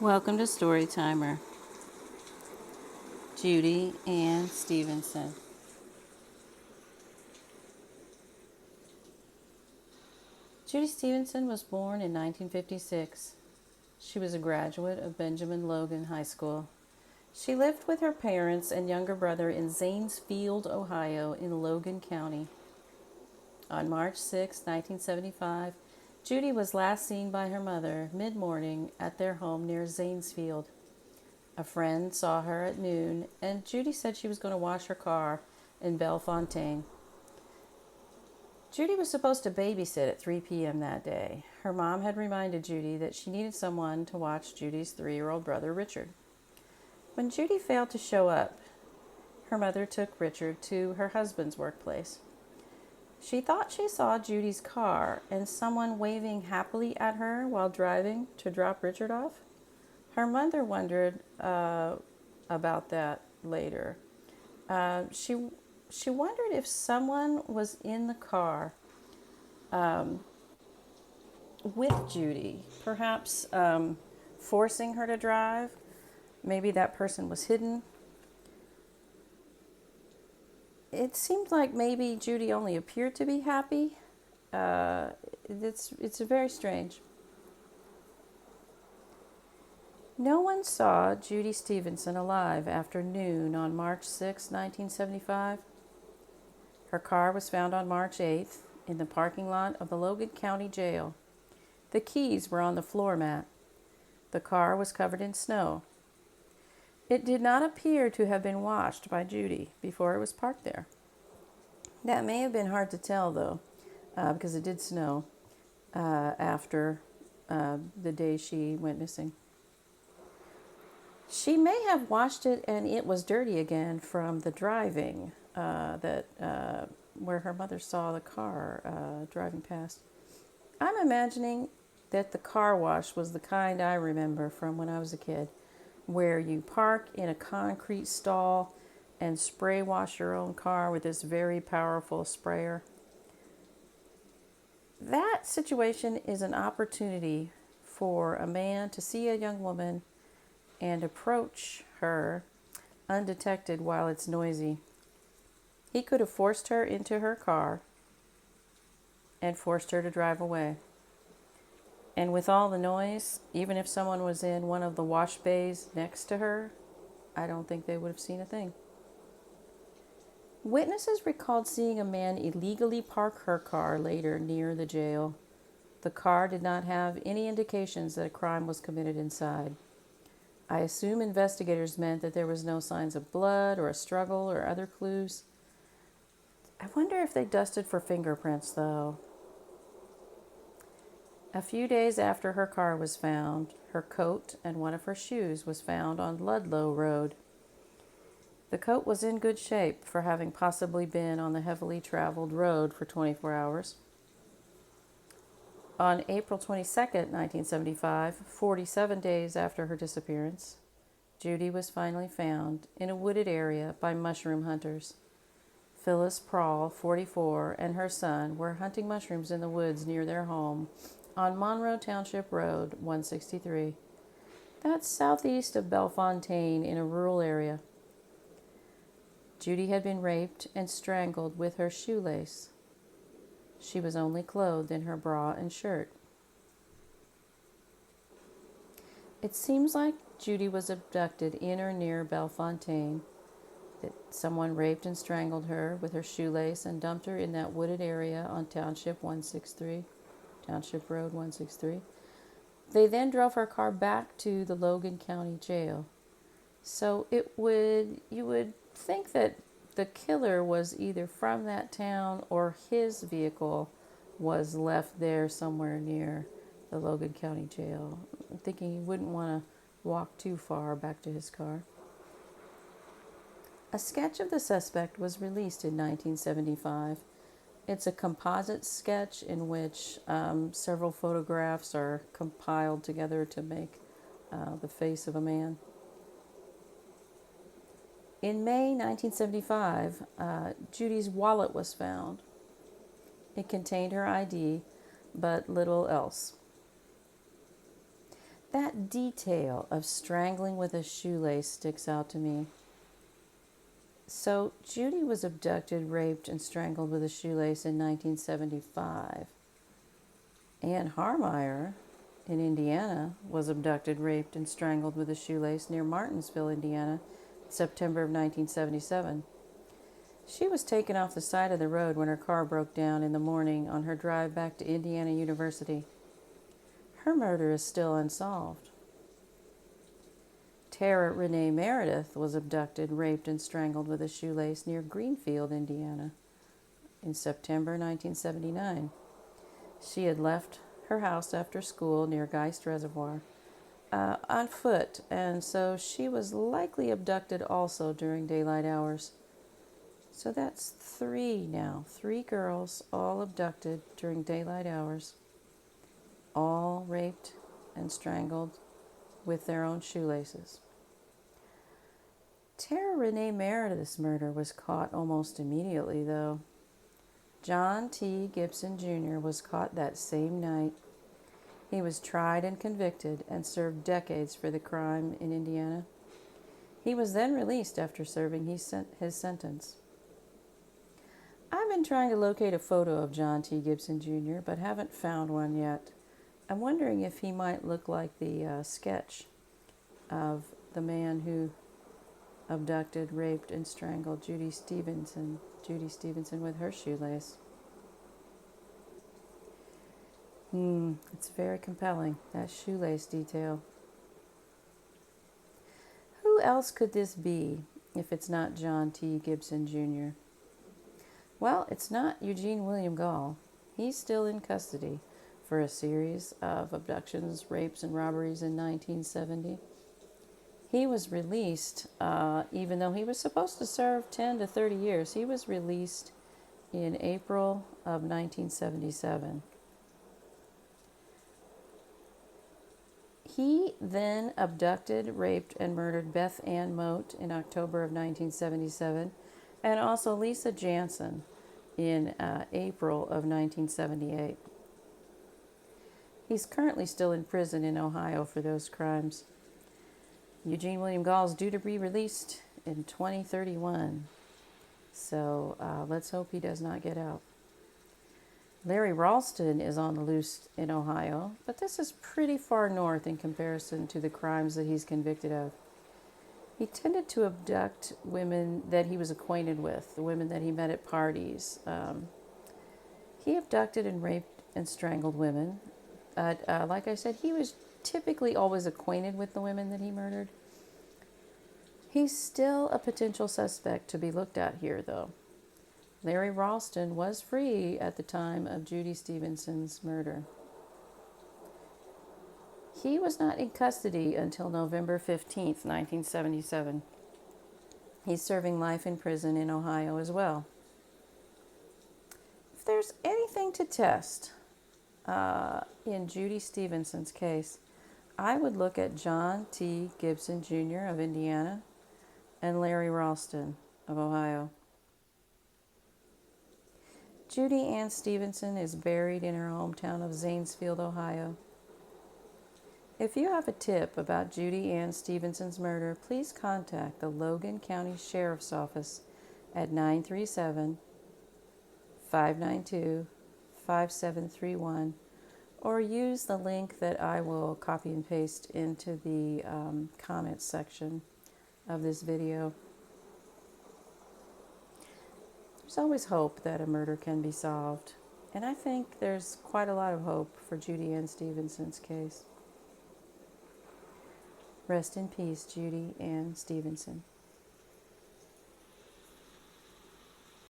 Welcome to Storytimer. Judy Ann Stevenson. Judy Stevenson was born in 1956. She was a graduate of Benjamin Logan High School. She lived with her parents and younger brother in Zanesfield, Ohio, in Logan County. On March 6, 1975, Judy was last seen by her mother mid-morning at their home near Zanesfield. A friend saw her at noon, and Judy said she was going to wash her car in Bellefontaine. Judy was supposed to babysit at 3 p.m. that day. Her mom had reminded Judy that she needed someone to watch Judy's 3-year-old brother, Richard. When Judy failed to show up, her mother took Richard to her husband's workplace. She thought she saw Judy's car and someone waving happily at her while driving to drop Richard off. Her mother wondered about that later. She wondered if someone was in the car with Judy, perhaps forcing her to drive. Maybe that person was hidden. It seemed like maybe Judy only appeared to be happy. It's very strange. No one saw Judy Stevenson alive after noon on March 6, 1975. Her car was found on March 8th in the parking lot of the Logan County Jail. The keys were on the floor mat. The car was covered in snow. It did not appear to have been washed by Judy before it was parked there. That may have been hard to tell, though, because it did snow after the day she went missing. She may have washed it and it was dirty again from the driving where her mother saw the car driving past. I'm imagining that the car wash was the kind I remember from when I was a kid, where you park in a concrete stall and spray wash your own car with this very powerful sprayer. That situation is an opportunity for a man to see a young woman and approach her undetected while it's noisy. He could have forced her into her car and forced her to drive away. And with all the noise, even if someone was in one of the wash bays next to her, I don't think they would have seen a thing. Witnesses recalled seeing a man illegally park her car later near the jail. The car did not have any indications that a crime was committed inside. I assume investigators meant that there was no signs of blood or a struggle or other clues. I wonder if they dusted for fingerprints, though. A few days after her car was found, her coat and one of her shoes was found on Ludlow Road. The coat was in good shape for having possibly been on the heavily traveled road for 24 hours. On April 22, 1975, 47 days after her disappearance, Judy was finally found in a wooded area by mushroom hunters. Phyllis Prawl, 44, and her son were hunting mushrooms in the woods near their home on Monroe Township Road, 163. That's southeast of Bellefontaine in a rural area. Judy had been raped and strangled with her shoelace. She was only clothed in her bra and shirt. It seems like Judy was abducted in or near Bellefontaine, that someone raped and strangled her with her shoelace and dumped her in that wooded area on Township Road 163. They then drove her car back to the Logan County Jail. So you would think that the killer was either from that town or his vehicle was left there somewhere near the Logan County Jail. I'm thinking he wouldn't want to walk too far back to his car. A sketch of the suspect was released in 1975. It's a composite sketch in which several photographs are compiled together to make the face of a man. In May 1975, Judy's wallet was found. It contained her ID, but little else. That detail of strangling with a shoelace sticks out to me. So, Judy was abducted, raped, and strangled with a shoelace in 1975. Ann Harmeyer in Indiana was abducted, raped, and strangled with a shoelace near Martinsville, Indiana, in September of 1977. She was taken off the side of the road when her car broke down in the morning on her drive back to Indiana University. Her murder is still unsolved. Tara Renee Meredith was abducted, raped, and strangled with a shoelace near Greenfield, Indiana, in September 1979. She had left her house after school near Geist Reservoir on foot, and so she was likely abducted also during daylight hours. So that's three now. 3 girls, all abducted during daylight hours, all raped and strangled with their own shoelaces. Tara Renee Meredith's murder was caught almost immediately, though. John T. Gibson Jr. was caught that same night. He was tried and convicted and served decades for the crime in Indiana. He was then released after serving his sentence. I've been trying to locate a photo of John T. Gibson Jr., but haven't found one yet. I'm wondering if he might look like the sketch of the man who abducted, raped, and strangled Judy Stevenson with her shoelace. It's very compelling, that shoelace detail. Who else could this be if it's not John T. Gibson Jr.? Well, it's not Eugene William Gall. He's still in custody for a series of abductions, rapes, and robberies in 1970. He was released, even though he was supposed to serve 10 to 30 years. He was released in April of 1977. He then abducted, raped, and murdered Beth Ann Moat in October of 1977, and also Lisa Jansen in April of 1978. He's currently still in prison in Ohio for those crimes. Eugene William Gall is due to be released in 2031, so let's hope he does not get out. Larry Ralston is on the loose in Ohio, but this is pretty far north in comparison to the crimes that he's convicted of. He tended to abduct women that he was acquainted with, the women that he met at parties. He abducted and raped and strangled women. Like I said, he was typically always acquainted with the women that he murdered. He's still a potential suspect to be looked at here, though. Larry Ralston was free at the time of Judy Stevenson's murder. He was not in custody until November 15th, 1977. He's serving life in prison in Ohio as well. If there's anything to test in Judy Stevenson's case, I would look at John T. Gibson Jr. of Indiana and Larry Ralston of Ohio. Judy Ann Stevenson is buried in her hometown of Zanesfield, Ohio. If you have a tip about Judy Ann Stevenson's murder, please contact the Logan County Sheriff's Office at 937-592-5731, or use the link that I will copy and paste into the comments section of this video. There's always hope that a murder can be solved, and I think there's quite a lot of hope for Judy Ann Stevenson's case. Rest in peace, Judy Ann Stevenson.